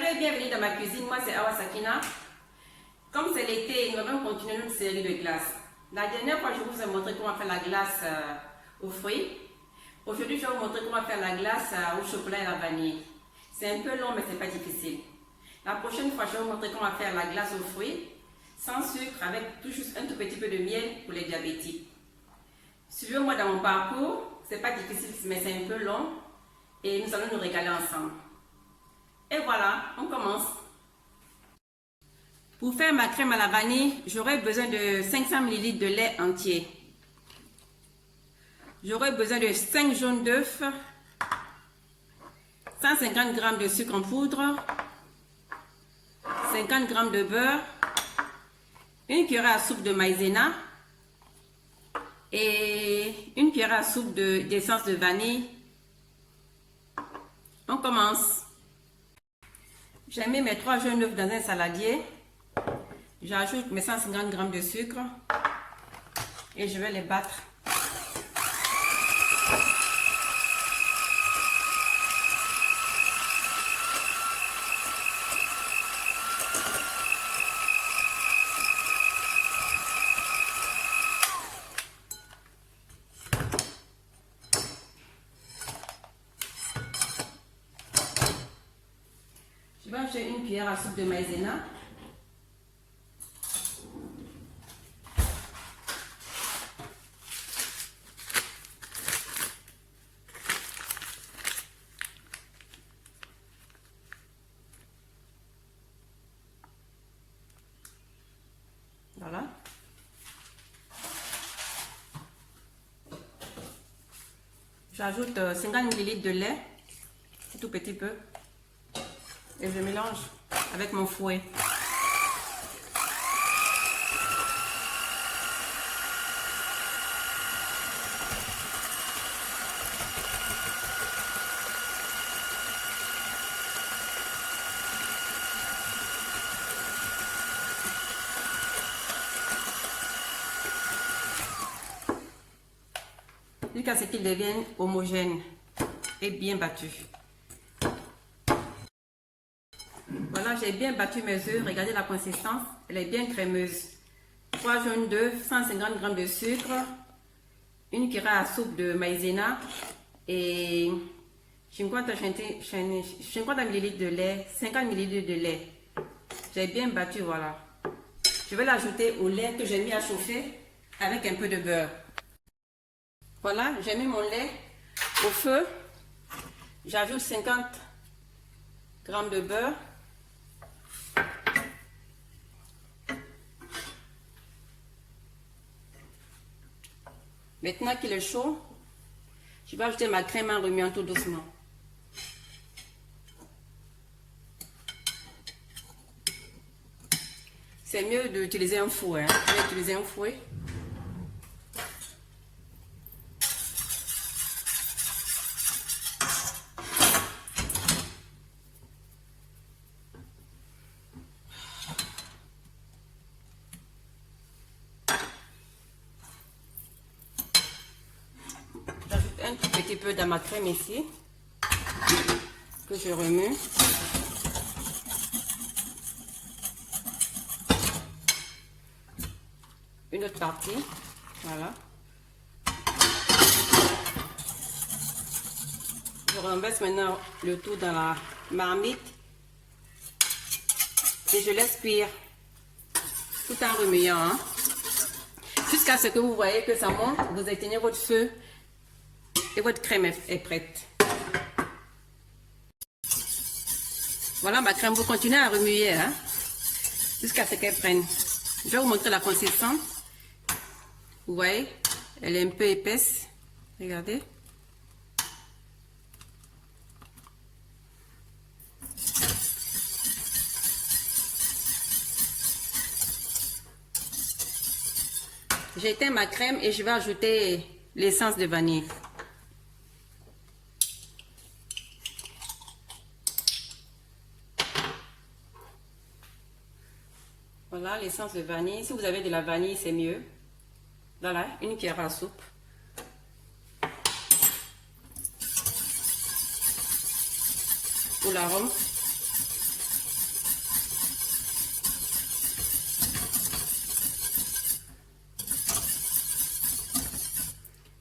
Salut et bienvenue dans ma cuisine, moi c'est Awa Sakina. Comme c'est l'été, nous allons continuer notre série de glaces. La dernière fois, je vous ai montré comment faire la glace aux fruits. Aujourd'hui, je vais vous montrer comment faire la glace au chocolat et à la vanille. C'est un peu long, mais c'est pas difficile. La prochaine fois, je vais vous montrer comment faire la glace aux fruits, sans sucre, avec tout juste un tout petit peu de miel pour les diabétiques. Suivez-moi dans mon parcours, c'est pas difficile, mais c'est un peu long. Et nous allons nous régaler ensemble. Et voilà, on commence. Pour faire ma crème à la vanille, j'aurai besoin de 500 ml de lait entier. J'aurai besoin de 5 jaunes d'œufs, 150 g de sucre en poudre, 50 g de beurre, une cuillère à soupe de maïzena et une cuillère à soupe d'essence de vanille. On commence. J'ai mis mes 3 jaunes d'œufs dans un saladier. J'ajoute mes 150 g de sucre et je vais les battre. Je vais ajouter une cuillère à soupe de maïzena. Voilà. J'ajoute 50 ml de lait, un tout petit peu, et je mélange avec mon fouet. Jusqu'à ce qu'il devienne homogène et bien battu. Voilà, j'ai bien battu mes œufs. Regardez la consistance, elle est bien crémeuse. 3 jaunes d'œufs, 150 g de sucre, une cuillère à soupe de maïzena et 50 ml de lait, 50 ml de lait. J'ai bien battu, voilà. Je vais l'ajouter au lait que j'ai mis à chauffer avec un peu de beurre. Voilà, j'ai mis mon lait au feu. J'ajoute 50 g de beurre. Maintenant qu'il est chaud, je vais ajouter ma crème en remuant tout doucement. C'est mieux d'utiliser un fouet. Je vais utiliser un fouet. J'ajoute un tout petit peu dans ma crème ici, que je remue. Une autre partie, voilà. Je renverse maintenant le tout dans la marmite et je laisse cuire tout en remuant, hein, jusqu'à ce que vous voyez que ça monte. Vous éteignez votre feu et votre crème est prête. Voilà ma crème, vous continuez à remuer, hein, jusqu'à ce qu'elle prenne. Je vais vous montrer la consistance. Vous voyez, elle est un peu épaisse. Regardez. J'ai éteint ma crème et je vais ajouter l'essence de vanille. Voilà l'essence de vanille. Si vous avez de la vanille, c'est mieux. Voilà, une cuillère à soupe. Pour l'arôme.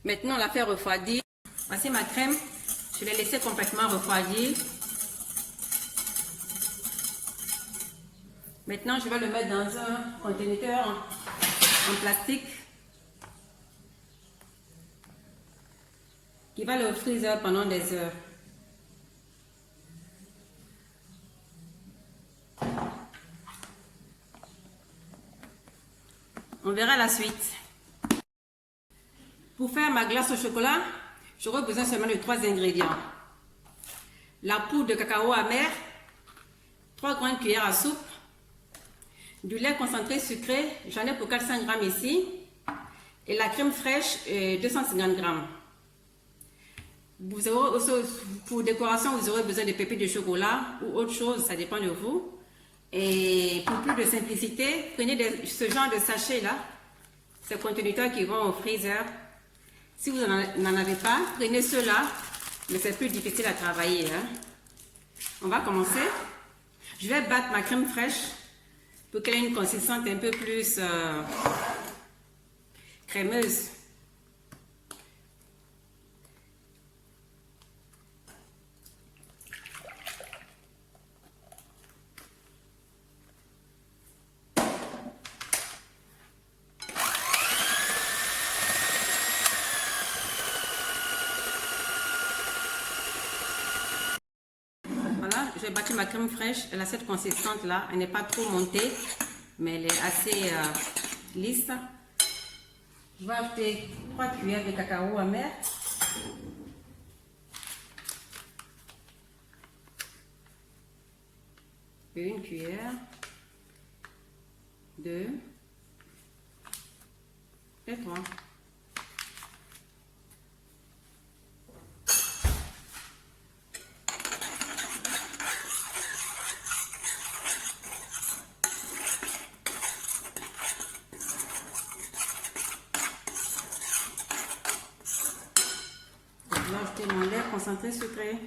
Maintenant, on la fait refroidir. Voici ma crème. Je l'ai laissée complètement refroidir. Maintenant, je vais le mettre dans un conteneur en plastique qui va le freezer pendant des heures. On verra la suite. Pour faire ma glace au chocolat, j'aurai besoin seulement de 3 ingrédients. La poudre de cacao amer, 3 grandes cuillères à soupe, du lait concentré sucré, j'en ai pour 400 g ici, et la crème fraîche, 250 g. Vous aurez aussi, pour décoration, vous aurez besoin de pépites de chocolat ou autre chose, ça dépend de vous. Et pour plus de simplicité, prenez ce genre de sachets là, ces conteniteurs qui vont au freezer. Si vous n'en avez pas, prenez ceux-là, mais c'est plus difficile à travailler. Hein. On va commencer. Je vais battre ma crème fraîche pour qu'elle ait une consistance un peu plus crémeuse. Voilà, j'ai battu ma crème fraîche. Elle a cette consistance là. Elle n'est pas trop montée, mais elle est assez lisse. Je vais ajouter 3 cuillères de cacao amer. Une cuillère. 2 et 3. Je vais ajouter mon lait concentré sucré.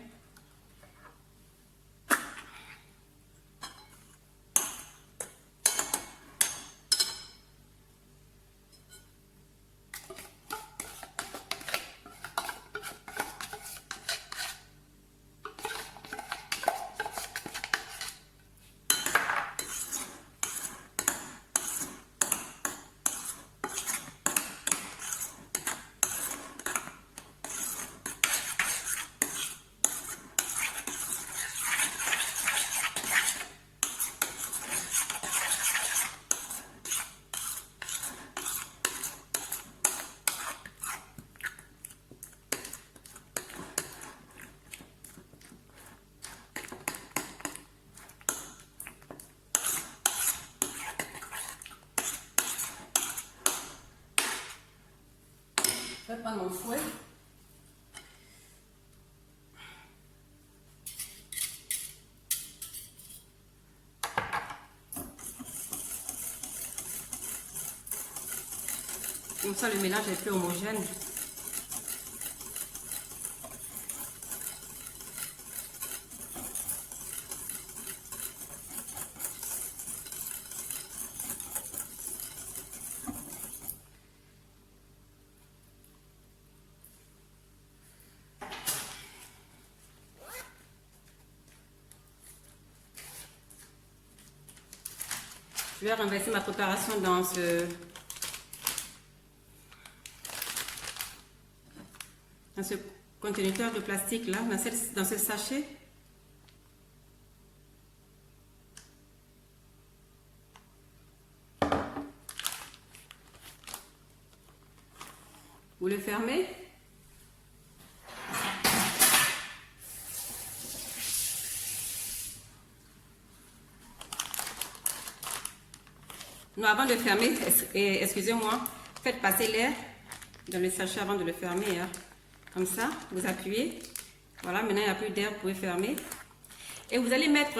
Je vais prendre mon fouet. Comme ça, le mélange est plus homogène. Je vais renverser ma préparation dans ce conteneur de plastique là, dans ce sachet. Vous le fermez. Non, avant de fermer, excusez-moi, faites passer l'air dans le sachet avant de le fermer. Hein. Comme ça, vous appuyez. Voilà, maintenant il n'y a plus d'air, vous pouvez fermer. Et vous allez mettre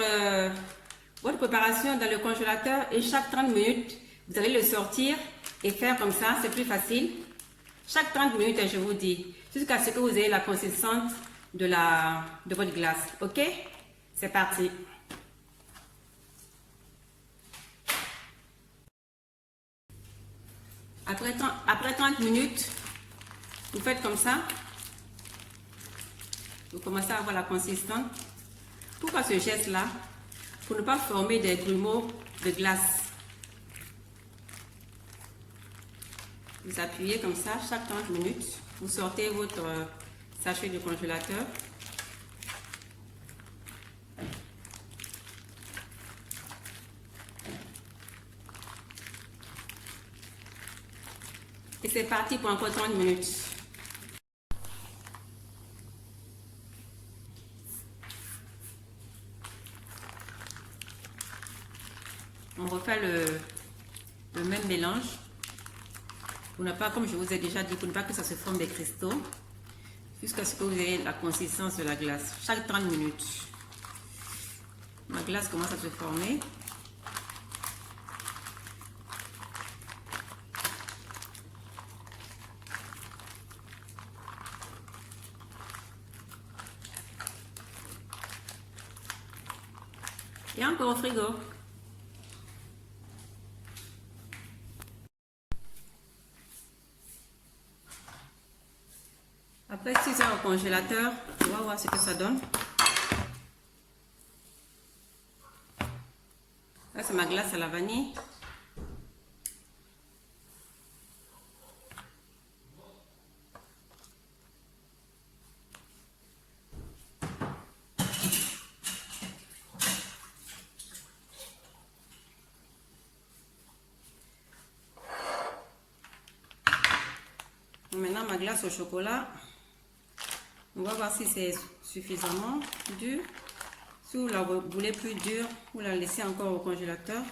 votre préparation dans le congélateur et chaque 30 minutes, vous allez le sortir et faire comme ça, c'est plus facile. Chaque 30 minutes, je vous dis, jusqu'à ce que vous ayez la consistance de votre glace. Ok? C'est parti. Après 30 minutes, Vous faites comme ça. Vous commencez à avoir la consistance. Pourquoi ce geste-là? Pour ne pas former des grumeaux de glace. Vous appuyez comme ça chaque 30 minutes. Vous sortez votre sachet du congélateur. Et c'est parti pour encore 30 minutes. On refait le même mélange. Pour ne pas, comme je vous ai déjà dit, pour ne pas que ça se forme des cristaux. Jusqu'à ce que vous ayez la consistance de la glace. Chaque 30 minutes. Ma glace commence à se former. Et encore au frigo. Après 6 heures au congélateur, on va voir ce que ça donne. Là, c'est ma glace à la vanille. Maintenant, ma glace au chocolat. On va voir si c'est suffisamment dur. Si vous la voulez plus dure, vous la laissez encore au congélateur.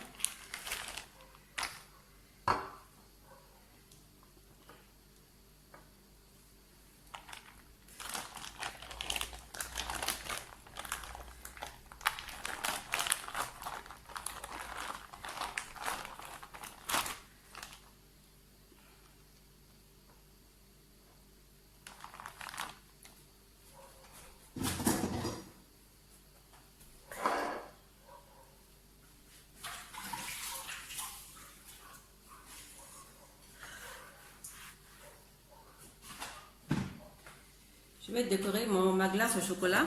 Je vais décorer ma glace au chocolat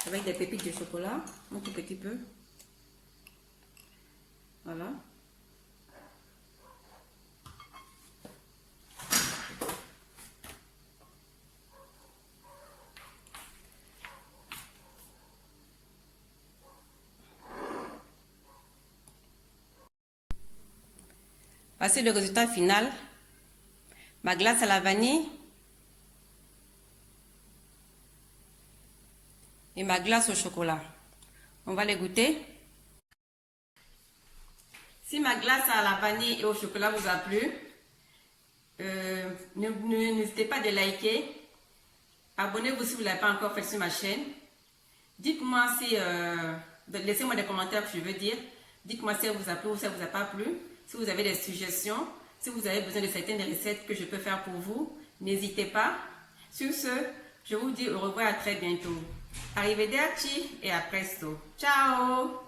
avec des pépites de chocolat, un tout petit peu. Voilà. Voici le résultat final. Ma glace à la vanille et ma glace au chocolat. On va les goûter. Si ma glace à la vanille et au chocolat vous a plu, n'hésitez pas de liker. Abonnez-vous si vous ne l'avez pas encore fait sur ma chaîne. Dites-moi si, laissez-moi des commentaires, je veux dire. Dites-moi si ça vous a plu ou si ça ne vous a pas plu. Si vous avez des suggestions, si vous avez besoin de certaines recettes que je peux faire pour vous, n'hésitez pas. Sur ce, je vous dis au revoir à très bientôt. Arrivederci et à presto. Ciao!